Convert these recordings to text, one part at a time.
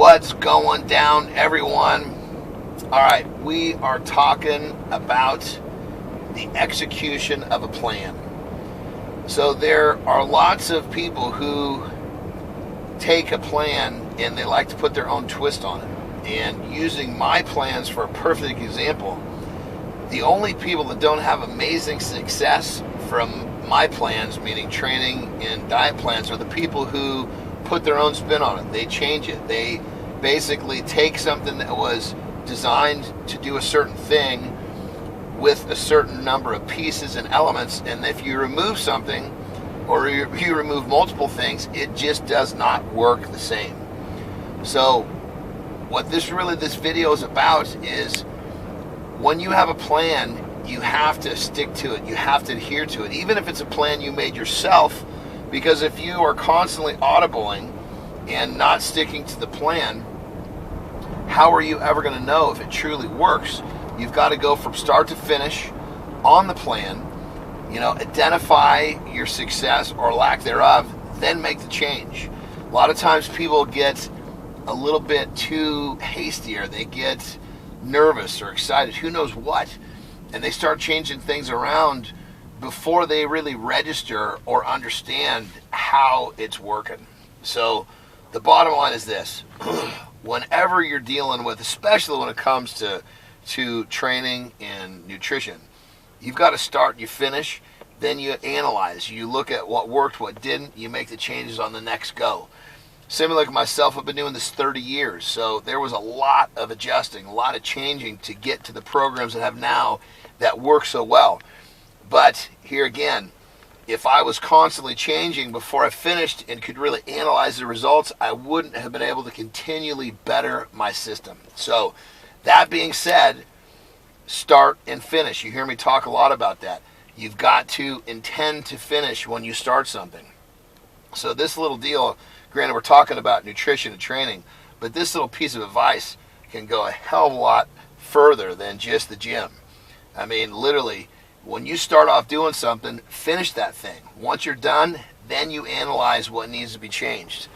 What's going down, everyone? All right, we are talking about the execution of a plan. So there are lots of people who take a plan and they like to put their own twist on it. And using my plans for a perfect example, the only people that don't have amazing success from my plans, meaning training and diet plans, are the people who put their own spin on it. They change it. They basically take something that was designed to do a certain thing with a certain number of pieces and elements, and if you remove something or you remove multiple things, it just does not work the same. So what this video is about is, when you have a plan, you have to stick to it. You have to adhere to it, even if it's a plan you made yourself, because if you are constantly audibling and not sticking to the plan, how are you ever going to know if it truly works? You've got to go from start to finish on the plan, identify your success or lack thereof, then make the change. A lot of times people get a little bit too hasty, or they get nervous or excited, who knows what, and they start changing things around before they really register or understand how it's working. So the bottom line is this: whenever you're dealing with, especially when it comes to training and nutrition, you've got to start, you finish, then you analyze, you look at what worked, what didn't, you make the changes on the next go. Similar like myself, I've been doing this 30 years, so there was a lot of adjusting, a lot of changing to get to the programs that I have now that work so well. But here again, if I was constantly changing before I finished and could really analyze the results, I wouldn't have been able to continually better my system. So that being said, start and finish. You hear me talk a lot about that. You've got to intend to finish when you start something. So this little deal, granted we're talking about nutrition and training, but this little piece of advice can go a hell of a lot further than just the gym. I mean, literally, when you start off doing something, finish that thing. Once you're done, then you analyze what needs to be changed.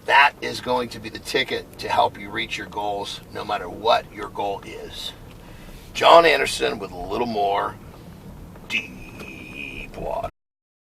That is going to be the ticket to help you reach your goals, no matter what your goal is. John Andersen with a little more deep water.